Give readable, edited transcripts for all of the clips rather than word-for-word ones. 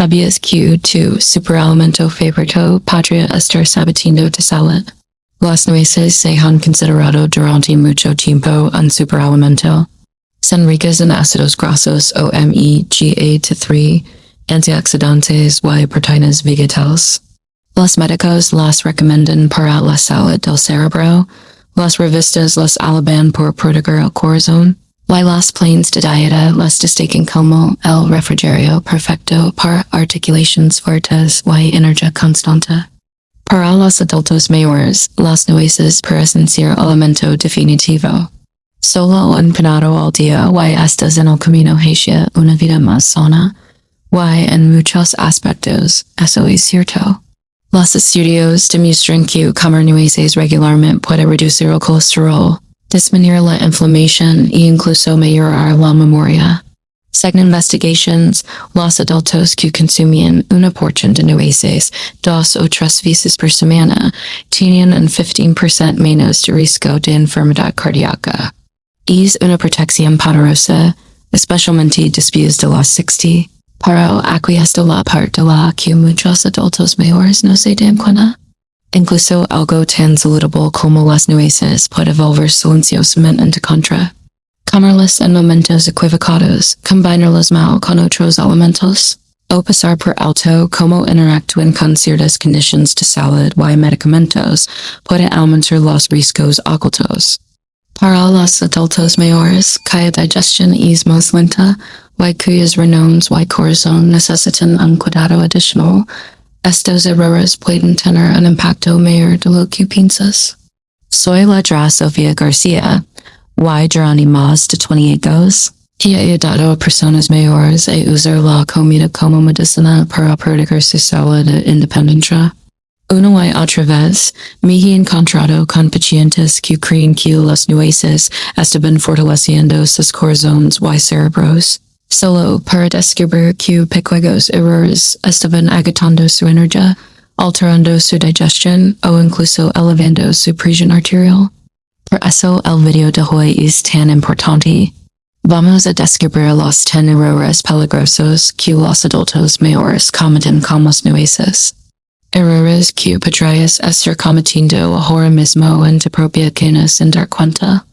Sabías que tu superalimento favorito podría estar sabatiendo tu salud. Las nueces se han considerado durante mucho tiempo un superalimento. Son ricas en ácidos grasos omega-3, antioxidantes y proteínas vegetales. Los médicos las recomiendan para la salud del cerebro. Las revistas las alaban por proteger el corazón. Y las planes de dieta las destacan como el refrigerio perfecto para articulaciones fuertes y energía constante. Para los adultos mayores, las nueces parecen ser alimento definitivo. Solo un panado al día y estás en el camino hacia una vida más sana. Y en muchos aspectos, eso es cierto. Los estudios demuestran que comer nueces regularmente puede reducir el colesterol, disminuir la inflamación e incluso mejorar la memoria. Según investigations, los adultos que consumían una porción de nueces 2 o 3 veces por semana tenían un 15% menos de riesgo de enfermedad cardíaca. Es una protección poderosa, especialmente después de los 60. Pero aquí está la parte de la que muchos adultos mayores no se dan cuenta. Incluso algo tan saludable como las nueces puede volver silenciosamente en tu contra. Comerlas en momentos equivocados, combinarlas mal con otros alimentos, o pasar por alto cómo interactúan con ciertas condiciones de salud y medicamentos puede aumentar los riesgos ocultos. Para los adultos mayores, cuya digestión es más lenta y cuyos riñones y corazón necesitan un cuidado adicional, estos errores pueden tener un impacto mayor de lo que piensas. Soy la Dra. Sofía García, y durante más de 28 años, he ayudado a personas mayores a usar la comida como medicina para proteger su salud e independencia. Una y otra vez, me he encontrado con pacientes que creen que las nueces estaban fortaleciendo sus corazones y cerebros, solo para descubrir que pequeños errores estaban agotando su energía, alterando su digestión o incluso elevando su presión arterial. Por eso el video de hoy es tan importante. Vamos a descubrir los 10 errores peligrosos que los adultos mayores cometen con las nueces. Errores que podrías estar cometiendo ahora mismo en tu propia casa sin dar cuenta.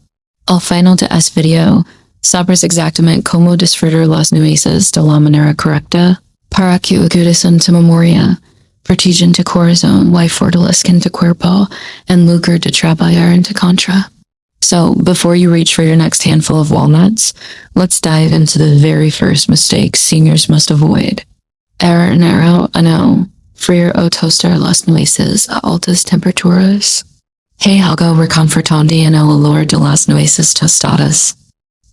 Al final de este video, sabrás exactamente cómo disfrutar las nueces de la manera correcta para que agudicen tu memoria, protejan tu corazón y fortalezcan tu cuerpo en lugar de trabajar en tu contra. So, before you reach for your next handful of walnuts, let's dive into the very first mistake seniors must avoid. Error número 1. Freír o tostar las nueces a altas temperaturas. Hay algo reconfortante en el olor de las nueces tostadas.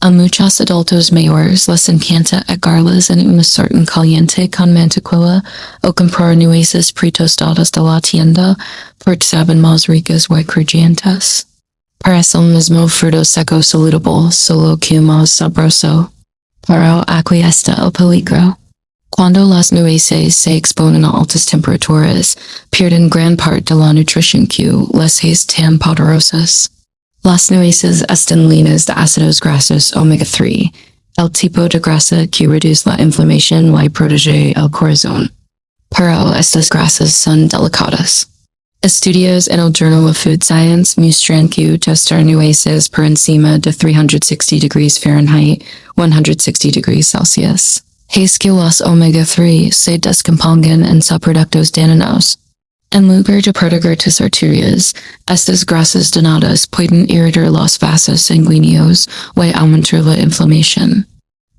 A muchos adultos mayores les encanta agarrarlas en una sartén caliente con mantequilla o comprar nueces pre-tostadas de la tienda porque saben más ricas y crujientes. Parece el mismo fruto seco saludable, solo que más sabroso. Pero aquí está el peligro. Cuando las nueces se exponen a altas temperaturas, pierden gran parte de la nutrición que les hace tan poderosas. Las nueces están llenas de ácidos grasos omega-3, el tipo de grasa que reduce la inflamación y protege el corazón. Pero estas grasas son delicadas. Estudios en el Journal of Food Science muestran que tostar nueces por encima de 360 degrees Fahrenheit, 160 degrees Celsius, hace que los omega-3 se descompongan en subproductos dañinos. En lugar de proteger tus arterias, estas grasas dañadas pueden irritar los vasos sanguíneos y aumentar la inflamación.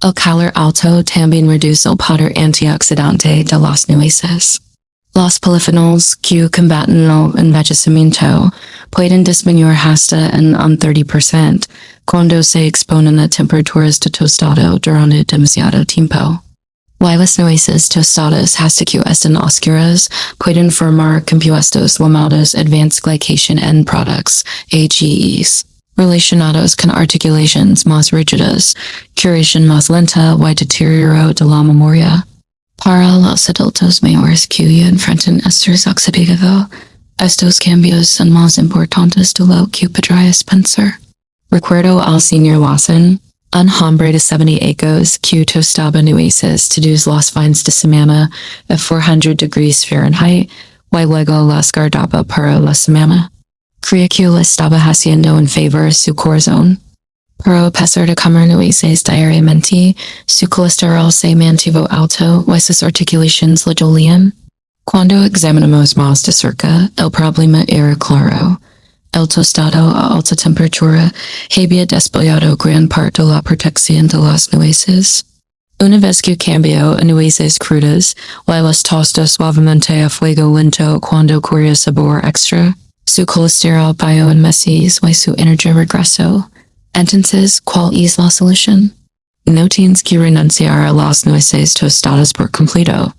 El calor alto también reduce el poder antioxidante de las nueces. Los polifenols que combaten el envejecimiento pueden disminuir hasta en un 30% cuando se exponen a temperaturas de tostado durante demasiado tiempo. Y las nueces tostadas hasta que están oscuras pueden formar compuestos llamados Advanced Glycation End Products, AGEs, relacionados con articulaciones más rígidas, curación más lenta y deterioro de la memoria. Para los adultos mayores que enfrentan estrés oxidativo, estos cambios son más importantes de lo que podrías pensar. Recuerdo al señor Watson, Un hombre de 70 acres que tostaba nueces to dos los fines de semana at 400 degrees Fahrenheit, y luego las guardaba para la semana. Creía que lo estaba haciendo en favor su corazón. Pero a pesar de comer nueces diariamente, su colesterol se mantuvo alto y sus articulaciones le dolían. Cuando examinamos más de cerca, el problema era claro. El tostado a alta temperatura había desviado gran parte de la protección de las nueces. Una vez que cambió a nueces crudas, y las tostó suavemente a fuego lento cuando corría sabor extra, su colesterol bajó en meses y su energía regresó. Entonces, ¿cuál es la solución? No tienes que renunciar a las nueces tostadas por completo.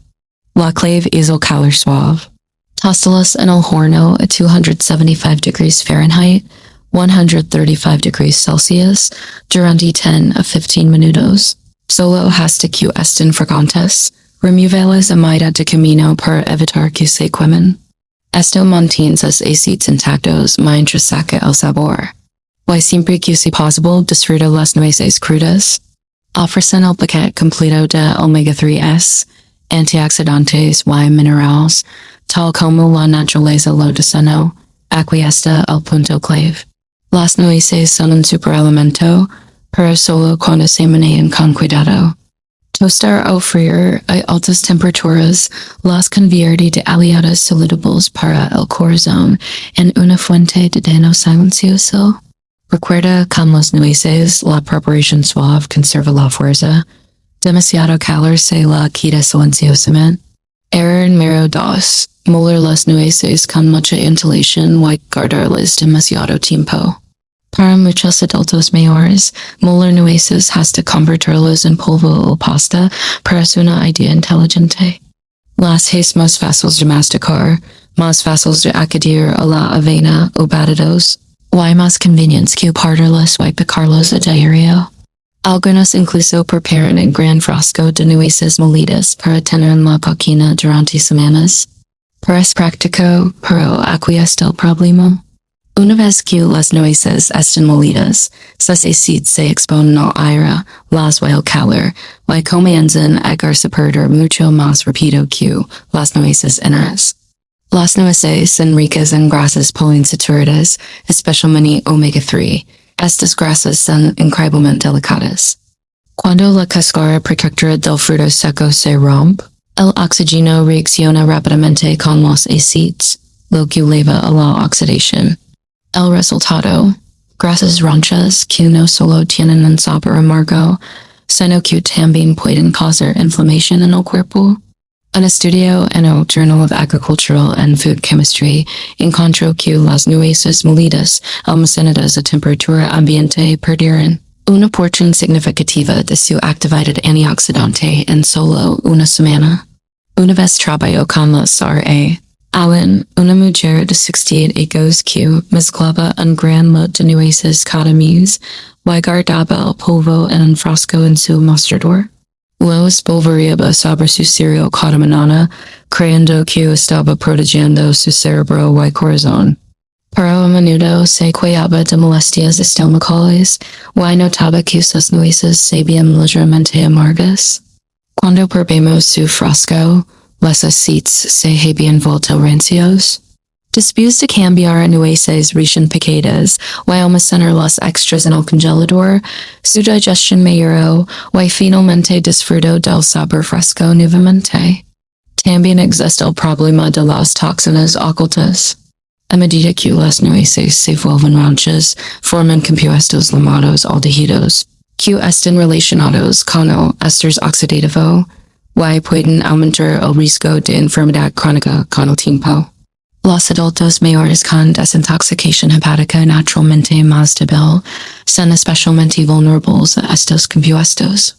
La clave es el calor suave. Tóstalas en el horno at 275 degrees Fahrenheit, 135 degrees Celsius, durante 10 a 15 minutos. Solo hasta que estén fragantes. Remúvelas a mitad de camino para evitar que se quemen. Esto mantiene sus aceites intactos mientras saca el sabor. Y siempre que sea posible, disfruta las nueces crudas. Ofrecen el paquete completo de omega-3s, antioxidantes y minerales, tal como la naturaleza lo diseñó. Aquí está el punto clave. Las nueces son un superalimento, pero solo cuando se manejan con cuidado. Tostar o freír a altas temperaturas las convierte de aliados saludables para el corazón en una fuente de daño silencioso. Recuerda con las nueces, la preparación suave conserva la fuerza. Demasiado calor se la quita silenciosamente. Error número 2. Moler las nueces con mucha antelación y guardarlas demasiado tiempo. Para muchos adultos mayores, moler nueces hasta convertirlos en polvo o pasta parece una idea inteligente. Las es más fáciles de masticar, más fáciles de añadir a la avena o batidos, y más convenientes que partirlas y picarlos a diario. Algunos incluso preparan un gran frasco de nueces molidas para tener en la cocina durante semanas. Parece práctico, pero aquí está el problema. Una vez que las nueces están molidas, sus aceites se exponen al aire, las y el calor, y comienzan a perder mucho más rápido que las nueces enteras. Las nueces son ricas en grasas poliinsaturadas, especialmente omega-3. Estas grasas son increíblemente delicadas. Cuando la cáscara protectora del fruto seco se rompe, el oxígeno reacciona rápidamente con los aceites, lo que lleva a la oxidación. El resultado, grasas ronchas que no solo tienen un sabor amargo, sino que también pueden causar inflamación en el cuerpo. Un estudio en el Journal of Agricultural and Food Chemistry encontró que las nueces molidas almacenadas a temperatura ambiente perdieron una porción significativa de su actividad antioxidante en solo una semana. Una vez trabajó con las R.A. Allen, una mujer de 68 años que mezclaba un gran lot de nueces cada mes y guardaba el polvo en un frasco en su mostrador. Los volvería sobre su cereal cada mañana, creyendo que estaba protegiendo su cerebro y corazón. Pero a menudo se quejaba de molestias estomacales y notaba que sus nueces sabían ligeramente amargas. Cuando probamos su frasco, los aceites se habían vuelto rancios. Después de cambiar a nueces recién picadas y almacenar los extras en el congelador, su digestión mejoró y finalmente disfrutó del sabor fresco nuevamente. También existe el problema de las toxinas ocultas. A medida que las nueces se vuelven ranchas, forman compuestos llamados aldehídos, que están relacionados con el estrés oxidativo y pueden aumentar el riesgo de enfermedad crónica con el tiempo. Los adultos mayores con desintoxicación hepática naturalmente más débil son especialmente vulnerables a estos compuestos.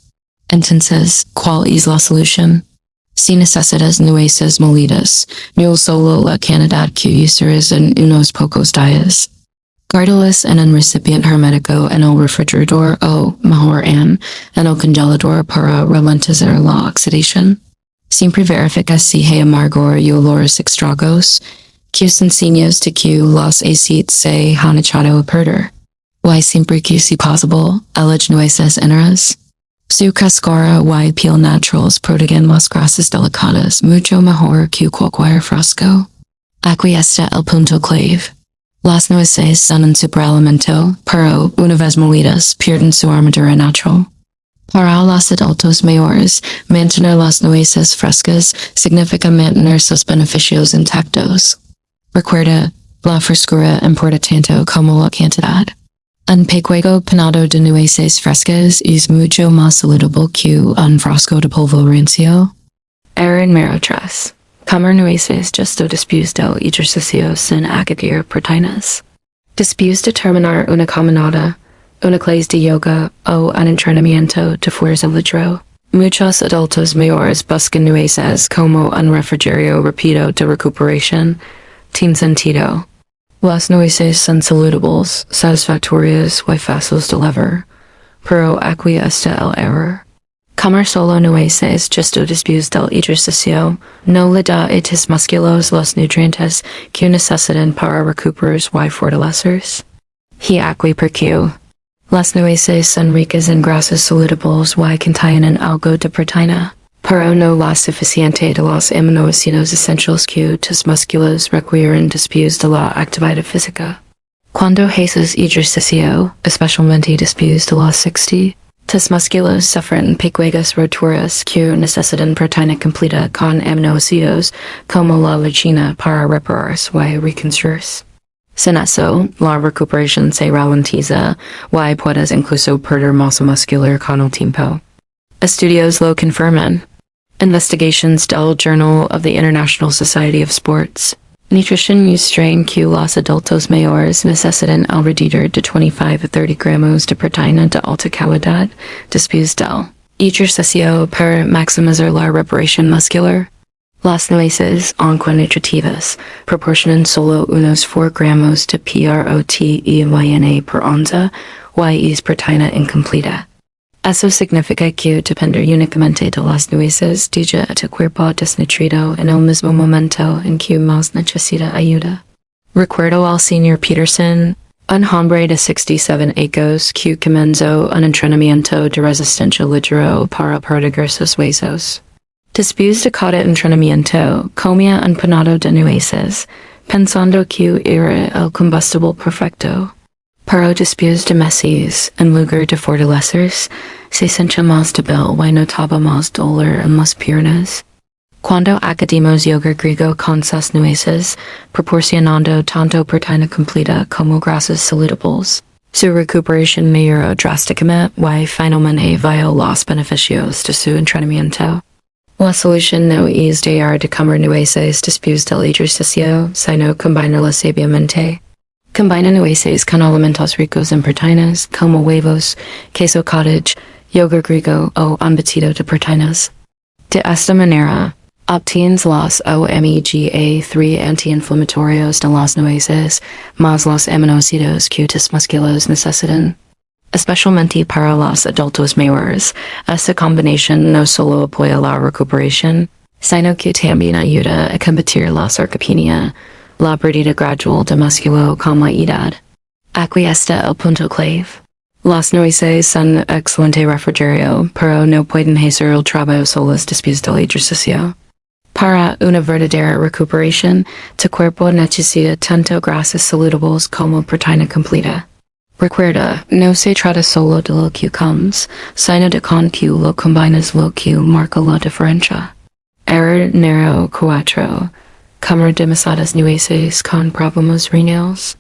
Entonces, ¿cuál es la solución? Si necesitas nueces molidas, no solo la cantidad que usarás en unos pocos días. Guárdalas en un recipiente hermético en el refrigerador o, mejor en el congelador para ralentizar la oxidación. Siempre verifica si hay amargor y olores extraños, que son signos de que los aceites se han echado a perder. y siempre que si posible, a las nueces enteras. Su cascara y piel naturals protegen las grasas delicadas mucho mejor que cualquier frasco. Aquí está el punto clave. Las nueces son un superalimento, pero una vez molidas pierden su armadura natural. Para los adultos mayores, mantener las nueces frescas significa mantener sus beneficios intactos. Recuerda, la frescura importa tanto como la cantidad. Un pequeño panado de nueces frescas es mucho más saludable que un frasco de polvo rancio. Error número 3. Comer nueces justo después del ejercicio sin añadir proteínas. Después de terminar una caminata, una clase de yoga o un entrenamiento de fuerza ligero, muchos adultos mayores buscan nueces como un refrigerio rápido de recuperación. Tiene sentido. Las nueces son saludables, satisfactorias y fáciles de lever, pero aquí está el error. Comer solo nueces justo después del ejercicio no le da a tus músculos los nutrientes que necesitan para recuperar y fortalecerse. Y aquí por qué. Las nueces son ricas en grasas saludables y contienen algo de proteína, pero no lo suficiente de los aminoácidos esenciales que tus músculos requieren después de la actividad física. Cuando haces ejercicio, especialmente después de los 60, tus músculos sufren pequeñas roturas que necesitan proteína completa con aminoácidos como la leucina para repararse y reconstruirse. Sin eso, la recuperación se ralentiza y puedes incluso perder masa muscular con el tiempo. Estudios lo confirman. Investigations del Journal of the International Society of Sports. Nutrition muestran que los adultos mayores necesitan alrededor de 25 a 30 gramos de proteína de alta calidad después del ejercicio para maximizar la reparación muscular. Las nueces, aunque nutritivas, proporcionan solo unos 4 gramos de proteína por onza y es proteína incompleta. Eso significa que depender únicamente de las nueces deja a tu cuerpo desnutrido en el mismo momento en que más necesita ayuda. Recuerdo al señor Peterson, un hombre de 67 años que comenzó un entrenamiento de resistencia ligero para perder sus huesos. Después de cada entrenamiento, comía un panado de nueces, pensando que era el combustible perfecto. Pero después de meses, en lugar de fortalecerse, se sentía más débil y notaba más dolor en las piernas. Cuando añadimos yogur griego con sus nueces, proporcionando tanto proteína completa como grasas saludables, su recuperación mejoró drásticamente y finalmente vio los beneficios de su entrenamiento. La solución no es dejar de comer nueces después del ejercicio, sino combinarlas sabiamente. Combina nueces con alimentos ricos en proteínas como huevos, queso cottage, yogur griego o un batido de proteínas. De esta manera, obtienes los omega-3 antiinflamatorios de las nueces, más los aminoácidos que tus músculos necesitan. Especialmente para los adultos mayores, esta combinación no solo apoya la recuperación, sino que también ayuda a combatir la sarcopenia, la pérdida gradual de músculo con la edad. Aquí está el punto clave. Las nueces son excelente refrigerio, pero no pueden hacer el trabajo solas después del ejercicio. Para una verdadera recuperación, tu cuerpo necesita tanto grasas saludables como proteína completa. Recuerda, no se trata solo de lo que comes, sino de con que lo combinas lo que marca la diferencia. Error número 4. Comer demasiadas nueces con problemas renales.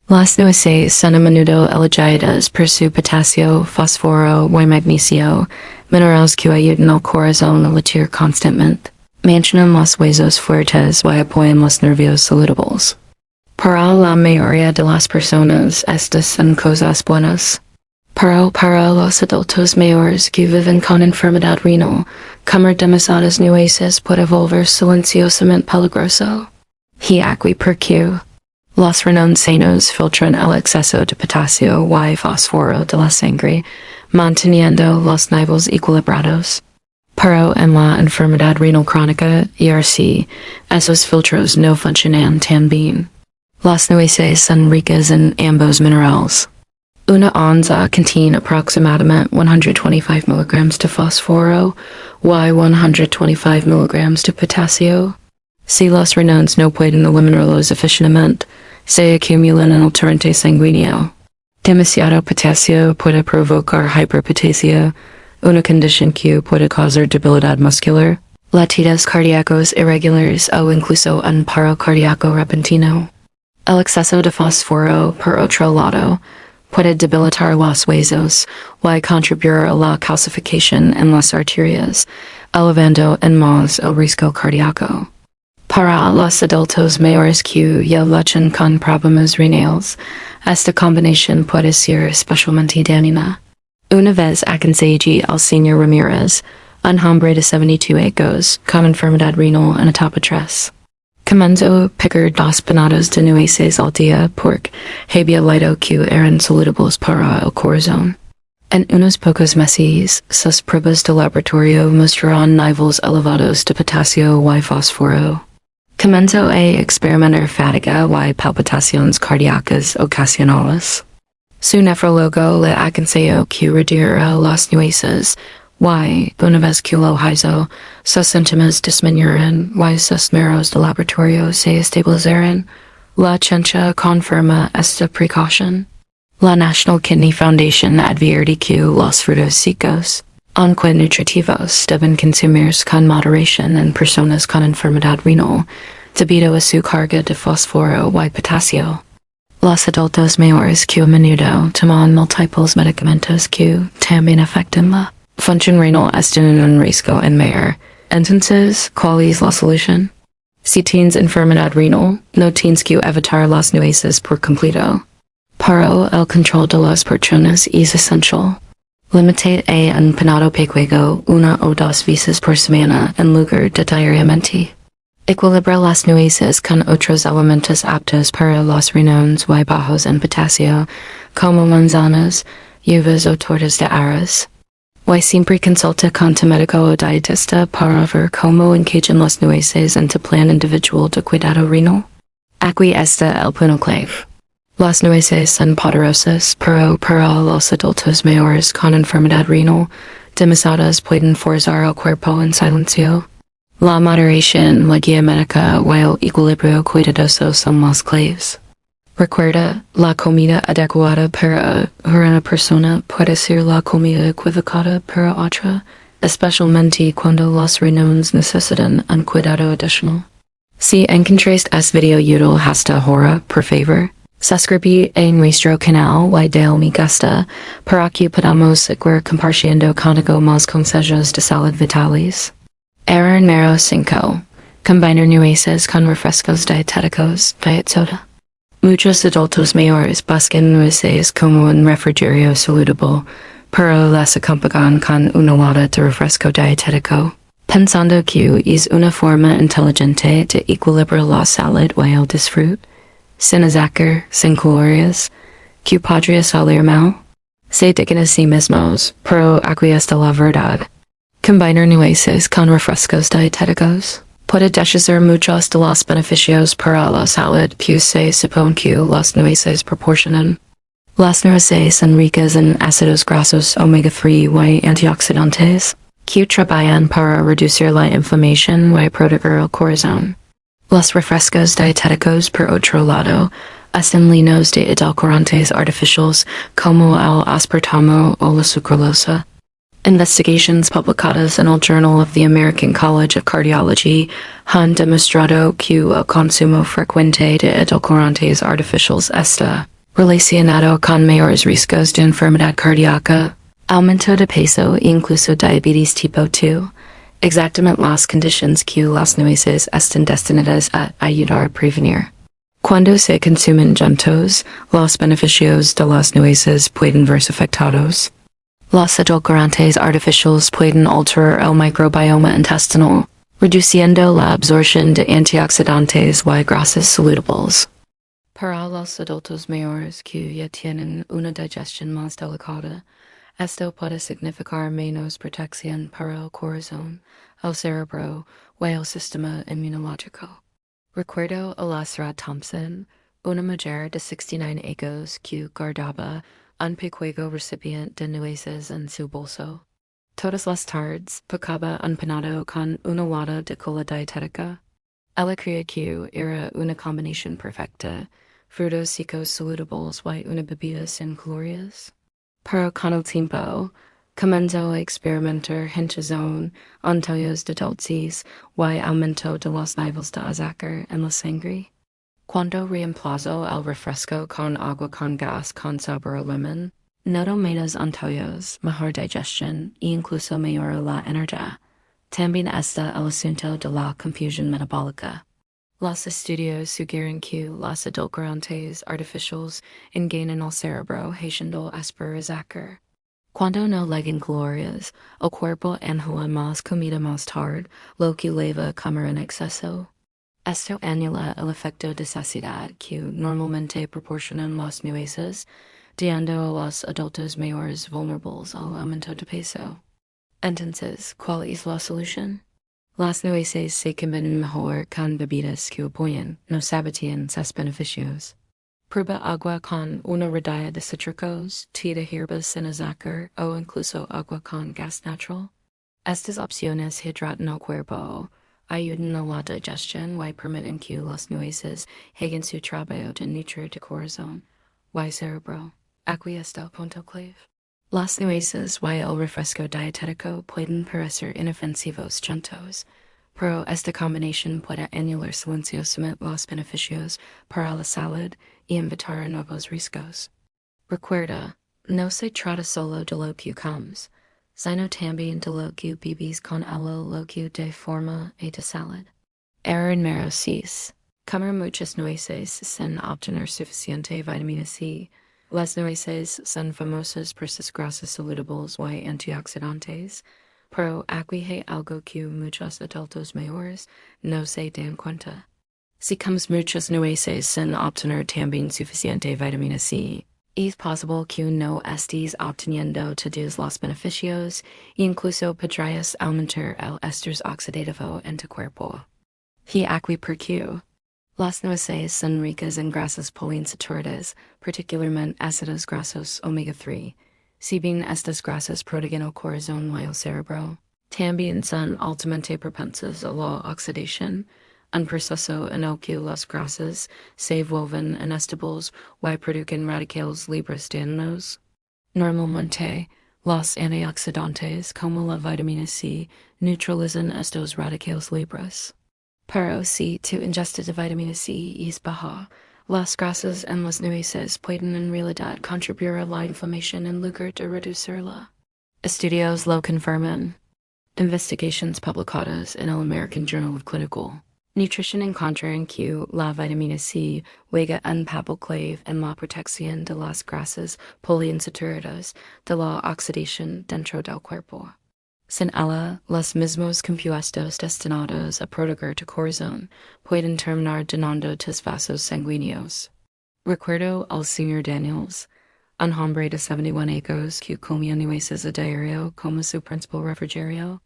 Las nueces son a menudo elegidas por su potasio, fósforo y magnesio, minerales que ayudan al corazón a latir constantemente, mantienen los huesos fuertes y apoyan los nervios saludables. Para la mayoría de las personas, estas son cosas buenas. Pero para los adultos mayores que viven con enfermedad renal, comer demasiadas nueces puede volver silenciosamente peligroso. Y aquí por qué. Los riñones sanos filtran el exceso de potasio y fósforo de la sangre, manteniendo los niveles equilibrados. Pero en la enfermedad renal crónica, ERC, esos filtros no funcionan tan bien. Las nueces son ricas en ambos minerales. Una onza contain approximatamente 125 milligrams de fosforo, y 125 milligrams de potasio. Si los riñones no pueden eliminarlos eficientemente, se acumulan en el torrente sanguíneo. Demasiado potasio puede provocar hiperpotasia, una condición que puede causar debilidad muscular, latidos cardíacos irregulares o incluso un paro cardíaco repentino. El exceso de fósforo, por otro lado, puede debilitar los huesos y contribuir a la calcificación en las arterias, elevando en más el riesgo cardíaco. Para los adultos mayores que ya luchan con problemas renales, esta combinación puede ser especialmente dañina. Una vez aconseguí al señor Ramirez, un hombre de 72 años, con enfermedad renal en etapa 3. Comenzó a picar 2 panadas de nueces al día porque había leído que eran saludables para el corazón. En unos pocos meses, sus pruebas de laboratorio mostraron niveles elevados de potasio y fósforo. Comenzó a experimentar fatiga y palpitaciones cardíacas ocasionales. Su nefrólogo le aconsejó que retirara las nueces, y, una vez que lo hizo, sus síntomas disminuyeron y sus números de laboratorio se estabilizaron. La ciencia confirma esta precaución. La National Kidney Foundation advierte que los frutos secos, aunque nutritivos, deben consumirse con moderación en personas con enfermedad renal, debido a su carga de fósforo y potasio. Los adultos mayores que a menudo toman múltiples medicamentos que también afectan la función renal están en un riesgo en mayor. Entonces, ¿cuál es la solución? Si tienes enfermedad renal, no tienes que evitar las nueces por completo. Para el control de las porciones es esencial. Límite a un panado pequeño 1 o 2 veces por semana en lugar de diariamente. Equilibra las nueces con otros alimentos aptos para los riñones y bajos en potasio, como manzanas, uvas o tortas de arroz. Y siempre consulta con tu médico o dietista para ver cómo encajan las nueces en tu plan individual de cuidado renal. Aquí está el punto clave. Las nueces son poderosas, pero para los adultos mayores con enfermedad renal, demasiadas pueden forzar el cuerpo en silencio. La moderación, la guía médica y el equilibrio cuidadoso son las claves. Recuerda, la comida adecuada para una persona puede ser la comida equivocada para otra, especialmente cuando los riñones necesitan un cuidado adicional. Si encontraste este video útil hasta ahora, por favor, suscríbete a nuestro canal y dale me gusta para que podamos seguir compartiendo contigo más consejos de salud vitales. Error número 5. Combinar nueces con refrescos dietéticos, diet soda. Muchos adultos mayores buscan nueces como un refrigerio saludable, pero las acompañan con una lata de refresco dietético, pensando que es una forma inteligente de equilibrar la salud y el disfrute. Sin azúcar, sin calorías, que podría salir mal. Se digan a sí mismos, pero aquí está la verdad. Combinar nueces con refrescos dietéticos puede deshacer muchos de los beneficios para la salud que se supone que las nueces proporcionan. Las nueces son ricas en ácidos grasos omega 3 y antioxidantes, que trabajan para reducir la inflamación y proteger el corazón. Los refrescos dietéticos, por otro lado, están llenos de edulcorantes artificiales como el aspartamo o la sucralosa. Investigations publicadas en el Journal of the American College of Cardiology han demostrado que el consumo frecuente de edulcorantes artificiales está relacionado con mayores riesgos de enfermedad cardíaca, aumento de peso e incluso diabetes tipo 2. Exactamente las condiciones que las nueces están destinadas a ayudar a prevenir. Cuando se consumen juntos, los beneficios de las nueces pueden verse afectados. Los edulcorantes artificiales pueden alterar el microbioma intestinal, reduciendo la absorción de antioxidantes y grasas saludables. Para los adultos mayores que ya tienen una digestión más delicada, esto puede significar menos protección para el corazón, el cerebro y el sistema inmunológico. Recuerdo a la señora Thompson, una mujer de 69 años que guardaba Unpicuego recipient de nueces en su bolso. Todas las tardes, pocaba un panado con una lata de cola dietética. Ella creía que era una combinación perfecta, frutos secos saludables y una bebida sin calorias. Pero con el tiempo, comenzó a experimentar hinchazón, antojos de dulces y aumento de los niveles de azúcar en la sangre. Cuando reemplazó el refresco con agua con gas con sabor a limón, notó menos antojos, mejor digestión e incluso mejoró la energía. También está el asunto de la confusión metabólica. Los estudios sugieren que los edulcorantes artificiales engañan el cerebro haciendo esperar azúcar. Cuando no llegan calorias, el cuerpo angela más comida más tarde, lo que lleva a comer en exceso. Esto anula el efecto de saciedad que normalmente proporcionan las nueces, dando a los adultos mayores vulnerables al aumento de peso. Entonces, ¿cuál es la solución? Las nueces se combinan mejor con bebidas que apoyan, no sabotean sus beneficios. Prueba agua con una raya de cítricos, té de hierbas sin azúcar o incluso agua con gas natural. Estas opciones hidratan el cuerpo, ayudan a la digestión y permiten que las nueces hagan su trabajo de nutrir de corazón y cerebro. Aquí está el punto clave. Las nueces y el refresco dietético pueden parecer inofensivos juntos, pero esta combinación puede anular silenciosamente los beneficios para la salud y evitar nuevos riesgos. Recuerda, no se trata solo de lo que comes, sino también de lo que bebes con lo que de forma y de salud. Error número 6. Comer muchas nueces sin obtener suficiente vitamina C. Las nueces son famosas por sus grasas saludables y antioxidantes, pero aquí hay algo que muchos adultos mayores no se dan cuenta. Si comes muchas nueces sin obtener también suficiente vitamina C, es posible que no estés obteniendo todos los beneficios e incluso podrías aumentar el estrés oxidativo en tu cuerpo. Y aquí por qué. Las nueces son ricas en grasas poliinsaturadas, particularmente ácidos grasos omega 3. Si bien estas grasas protegen el corazón y el cerebro, también son altamente propensas a la oxidación, un proceso en el que las grasas se vuelven inestables y producen radicales libres dañinos. Normalmente, los antioxidantes como la vitamina C neutralizan estos radicales libres. Pero si tu ingesta de vitamina C es baja, las grasas en las nueces pueden en realidad contribuir a la inflamación en lugar de reducirla. Estudios lo confirman. Investigations publicadas en el American Journal of Clinical Nutrition encontraron que la vitamina C juega un papel clave en la protección de las grasas poliinsaturadas de la oxidación dentro del cuerpo. Sin ella, los mismos compuestos destinados a proteger tu corazón pueden terminar dañando tus vasos sanguíneos. Recuerdo al Sr. Daniels, un hombre de 71 años que comía nueces a diario como su principal refrigerio.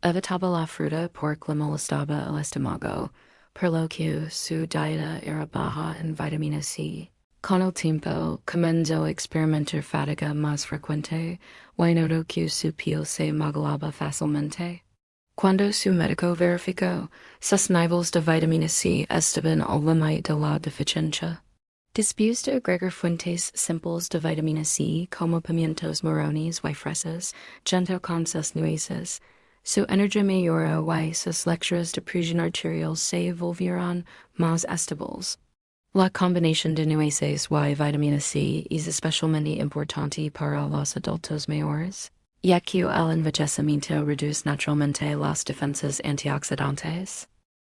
Evitaba la fruta porque le molestaba el estómago, por lo que su dieta era baja en vitamina C. Con el tiempo, comenzó a experimentar fatiga más frecuente y notó que su piel se magullaba fácilmente. Cuando su médico verificó, sus niveles de vitamina C estaban al límite de la deficiencia. Después de agregar fuentes simples de vitamina C como pimientos morrones y fresas, junto con sus nueces, su energía mejoró y sus lecturas de presión arterial se volvieron más estables. La combinación de nueces y vitamina C es especialmente importante para los adultos mayores, ya que el envejecimiento reduce naturalmente las defensas antioxidantes.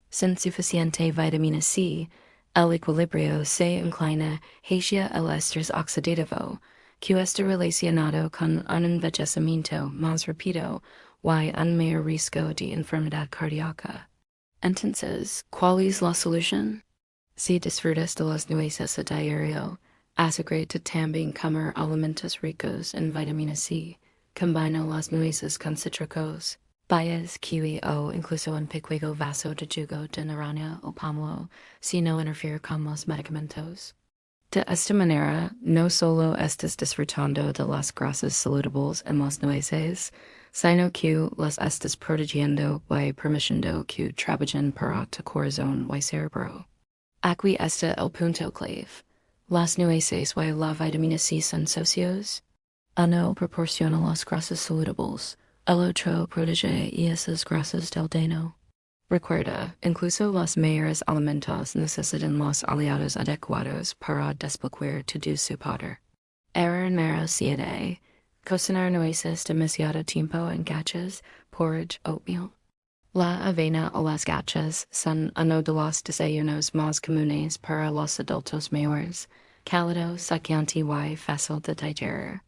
Sin suficiente vitamina C, el equilibrio se inclina hacia el estrés oxidativo, que está relacionado con un envejecimiento más rápido y un mayor riesgo de enfermedad cardíaca. Entonces, ¿cuál es la solución? Si disfrutas de las nueces a diario, asegúrate también comer alimentos ricos en vitamina C. Combina las nueces con cítricos, bayas, kiwi o incluso un pequeño vaso de jugo de naranja o pomelo, si no interfiere con los medicamentos. De esta manera, no solo estás disfrutando de las grasas saludables en las nueces, sino que las estás protegiendo y permitiendo que trabajen para tu corazón y cerebro. Aquí está el punto clave. Las nueces y la vitamina C son socios. Uno proporciona las grasas saludables, el otro protege esas grasas del daño. Recuerda, incluso los mejores alimentos necesitan los aliados adecuados para desbloquear todo su poder. Error número 7. Cocinar nueces demasiado tiempo en gachas, porridge, oatmeal. La avena o las gachas son uno de los desayunos más comunes para los adultos mayores, cálido, saciante y fácil de digerir.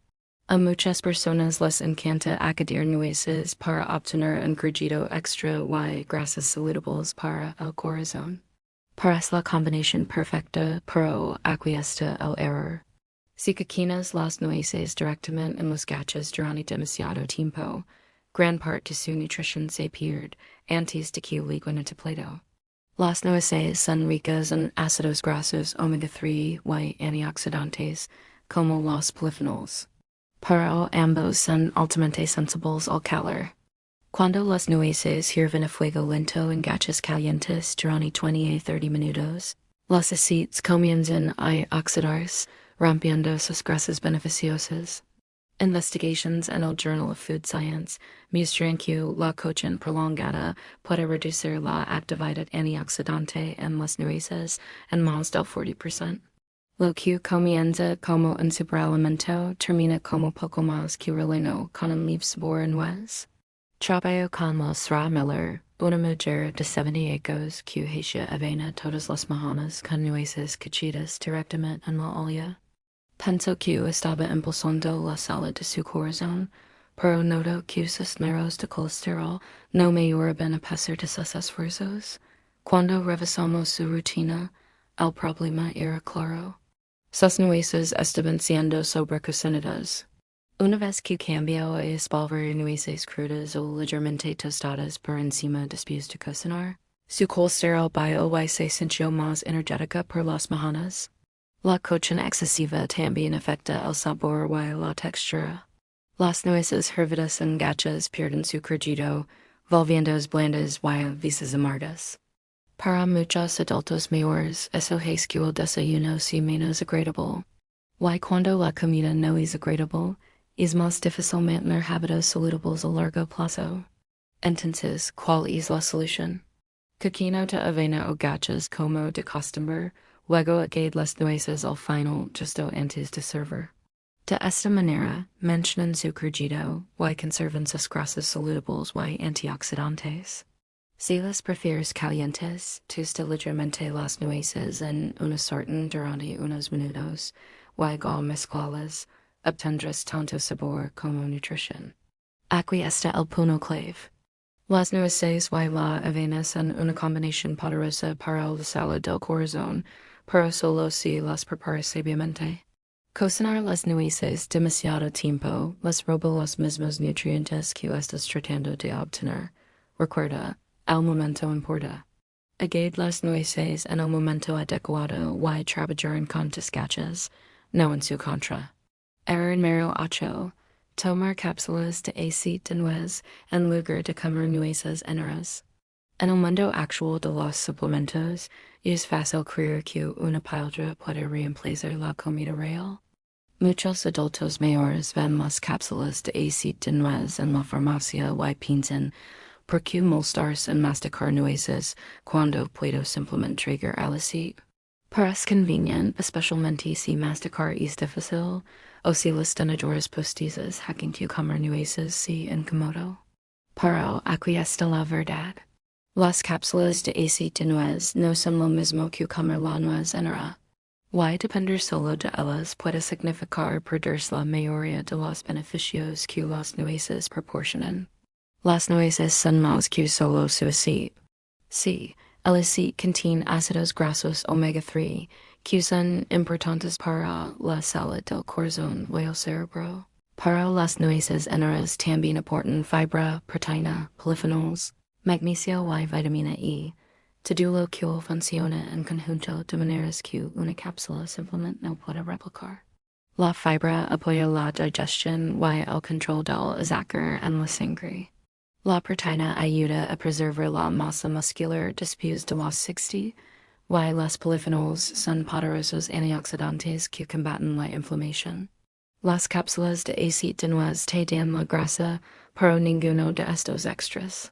A muchas personas les encanta añadir nueces para obtener un grito extra y grasas saludables para el corazón. Parece la combinación perfecta, pero aquí está el error. Si cocinas las nueces directamente en los gachas durante demasiado tiempo, gran parte de su nutrición se pierde antes de que lleguen a tu plato. Las nueces son ricas en ácidos grasos omega 3 y antioxidantes, como los polifenols. Pero ambos son altamente sensibles al calor. Cuando las nueces hierven a fuego lento en gachas calientes durante 20 a 30 minutos, los aceites comienzan a oxidarse, rompiendo sus grasas beneficiosas. Investigations en el Journal of Food Science muestran que la cocción prolongada puede reducir la actividad antioxidante en las nueces en más del 40%. Lo que comienza como un superalimento termina como poco más que relleno con un leve sabor a nuez. Trabajo con la Sra. Miller, una mujer de 70 años que hacía avena todas las mañanas con nueces cocidas directamente en la olla. Pensó que estaba impulsando la salud de su corazón, pero notó que sus niveles de colesterol no mejoraban a pesar de sus esfuerzos. Cuando revisamos su rutina, el problema era claro. Sus nueces estaban siendo sobrecocinadas. Una vez que cambió a espolvorear nueces crudas o ligeramente tostadas por encima después de cocinar, su colesterol bajó y se sintió más energética por las mañanas. La cocción excesiva también afecta el sabor y la textura. Las nueces hervidas en gachas pierden su crudito, volviéndose blandas y a veces amargas. Para muchos adultos mayores, eso hace que el desayuno sea menos agradable. Y cuando la comida no es agradable, es más difícil mantener hábitos saludables a largo plazo. Entonces, ¿cuál es la solución? Cocino de avena o gachas como de costumbre, luego añade las nueces al final justo antes de servir. De esta manera, mantienen su crudito y conservan sus grasas saludables y antioxidantes. Si las prefieres calientes, tosta ligeramente las nueces en una sartén durante unos minutos, y al mezclarlas, obtendrás tanto sabor como nutrición. Aquí está el punto clave. Las nueces y la avena son una combinación poderosa para la salud del corazón, pero solo si las preparas sabiamente. Cocinar las nueces demasiado tiempo les roba los mismos nutrientes que estás tratando de obtener. Recuerda, el momento importa. Añade las nueces en el momento adecuado y trabajar con tus gachas, no en su contra. Error número 8. Tomar cápsulas de aceite de nuez en lugar de comer nueces enteras. En el mundo actual de los suplementos, es fácil creer que una píldora puede reemplazar la comida real. Muchos adultos mayores ven las cápsulas de aceite de nuez en la farmacia y piensan, ¿por qué molestarse en masticar nueces cuando puedo simplemente tragar el aceite? Parece conveniente, especialmente si masticar es difícil, o si las tenedoras postizas hacen que comer nueces sea incómodo. Pero aquí está la verdad. Las cápsulas de aceite de nuez no son lo mismo que comer la nuez entera. Y depender solo de ellas puede significar perderse la mayoría de los beneficios que las nueces proporcionan. Las nueces son más que solo su aceite. Sí, el aceite contiene ácidos grasos omega 3, que son importantes para la salud del corazón y el cerebro. Para las nueces enteras también aportan fibra, proteína, polifenols, magnesio y vitamina E. Titulo que funciona en conjunto de maneras que una cápsula simplemente no puede replicar. La fibra apoya la digestión y el control del azúcar en la sangre. La proteína ayuda a preservar la masa muscular después de los 60, y los polifenols son poderosos antioxidantes que combaten la inflamación. Las cápsulas de aceite de nuez te dan la grasa, pero ninguno de estos extras.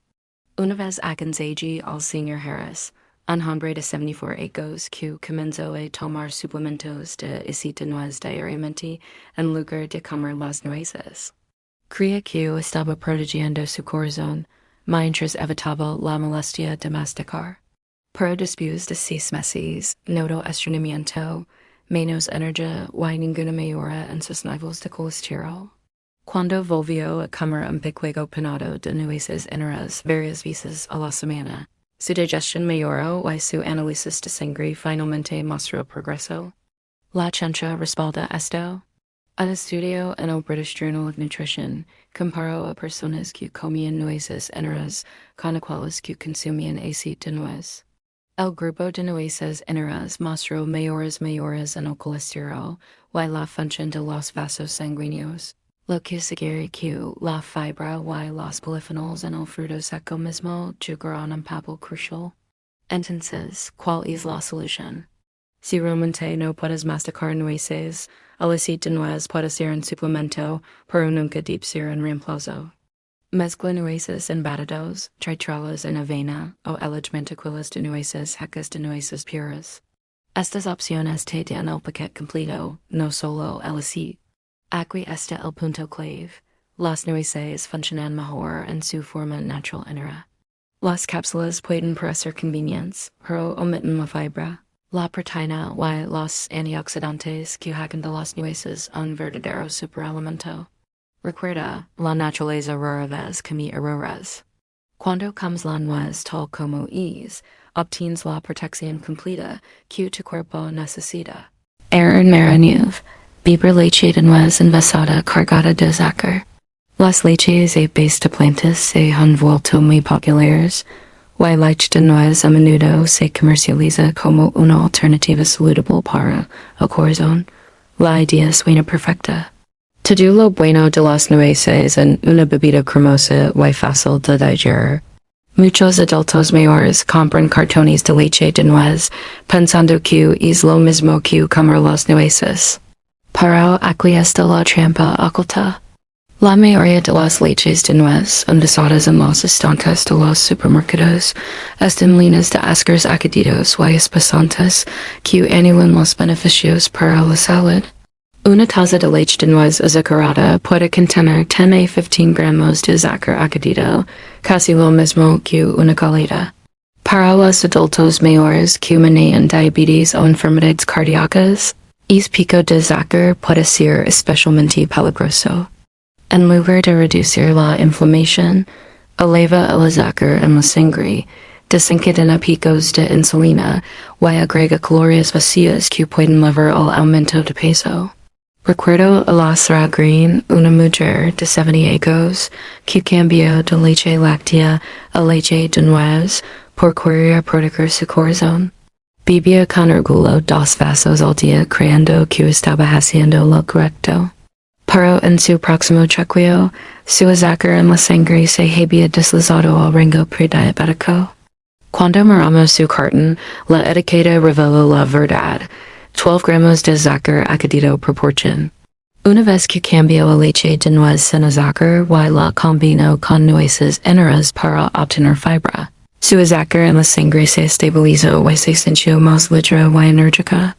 Una vez aconseje al señor Harris, un hombre de 74 años que comenzó a tomar suplementos de aceite de nuez diariamente en lugar de comer las nueces. Creía que estaba protegiendo su corazón, mientras evitaba la molestia de masticar. Pero después de 6 meses, notó estreñimiento, menos energía y ninguna mejora en sus niveles de colesterol. Cuando volvió a comer un pequeño panado de nueces enteras varias veces a la semana, su digestión mejoró y su análisis de sangre finalmente mostró progreso. La ciencia respalda esto. Un estudio en el British Journal of Nutrition comparó a personas que comían nueces enteras con aquellas que consumían aceite de nuez. El grupo de nueces enteras mostró mejoras en el colesterol y la función de los vasos sanguíneos, lo que sugiere que la fibra y los polifenols en el fruto seco mismo jugarán un papel crucial. Entonces, ¿cuál es la solución? Si realmente no puedes masticar nueces, el aceite de nuez puede ser un suplemento, pero nunca debe ser un reemplazo. Mezcla nueces en batidos, trítralas en avena o elegante quilas de nueces secas de nueces puras. Estas opciones te dan el paquete completo, no solo el aceite. Aquí está el punto clave. Las nueces funcionan mejor en su forma natural entera. Las cápsulas pueden parecer convenientes, pero omiten la fibra, la proteína y los antioxidantes que hacen de las nueces un verdadero superalimento. Recuerda, la naturaleza rara vez comete errores. Cuando comes la nuez tal como es, obtienes la protección completa que tu cuerpo necesita. Error número 9. Beber leche de nuez envasada cargada de azúcar. Las leches a base de plantas se han vuelto muy populares, y leche de nuez a menudo se comercializa como una alternativa saludable para el corazón. La idea suena perfecta. Todo lo bueno de las nueces en una bebida cremosa y fácil de digerir. Muchos adultos mayores compran cartones de leche de nuez pensando que es lo mismo que comer las nueces. Pero aquí está la trampa oculta. La mayoría de las leches de nuez envasadas en los estanques de los supermercados están llenas de azúcares añadidos y espesantes que anulan los beneficios para la salud. Una taza de leche de nuez azucarada puede contener 10 a 15 gramos de azúcar añadido, casi lo mismo que una galleta. Para los adultos mayores que manejan diabetes o enfermedades cardíacas, es pico de azúcar puede ser especialmente peligroso. En lugar de reducir la inflamación, eleva el azúcar en la sangre, desencadena picos de insulina y agrega calorías vacías que pueden llevar al aumento de peso. Recuerdo a la Sarah Green, una mujer de 70 años, que cambió de leche láctea a leche de nuez por querer proteger su corazón. Bebía con orgullo 2 vasos al día creyendo que estaba haciendo lo correcto. Pero en su próximo chequeo, su azúcar en la sangre se había deslizado al rango prediabético. Cuando miramos su cartón, la etiqueta revela la verdad. 12 gramos de azúcar añadido proporción. Una vez que cambió la leche de nuez sin azúcar y la combinó con nueces enteras para obtener fibra, su azúcar en la sangre se estabilizó y se sintió más ligera y enérgica.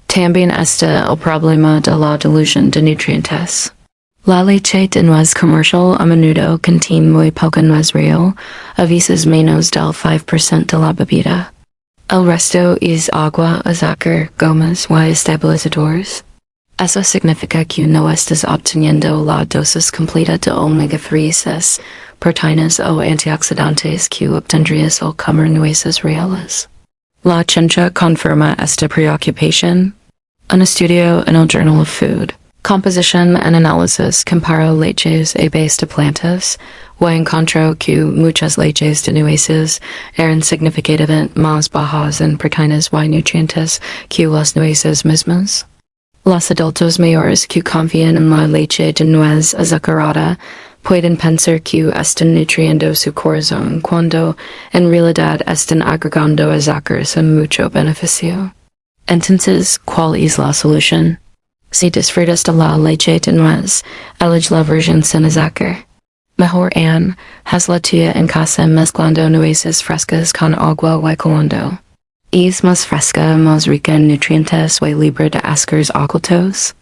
También está el problema de la dilución de nutrientes. La leche de nuez comercial a menudo contiene muy poca nuez real, a veces menos del 5% de la bebida. El resto es agua, azúcar, gomas y estabilizadores. Eso significa que no estás obteniendo la dosis completa de omega 3, proteínas o antioxidantes que obtendrías al comer nueces reales. La ciencia confirma esta preocupación. Un estudio en el Journal of Food, Composition and analysis. Comparo leches a base de plantas. O encontro que muchas leches de nueces eran significativamente más bajas en proteínas y nutrientes que las nueces mismas. Los adultos mayores que confían en la leche de nuez azucarada pueden pensar que están nutriendo su corazón cuando en realidad están agregando azúcar sin mucho beneficio. Entonces, ¿cuál es la solución? Si disfrutas de la leche de nuez, elige la versión sin azúcar. Mejor haz la tuya en casa mezclando nueces frescas con agua y colando. Es más fresca, más rica en nutrientes y libre de azúcares ocultos.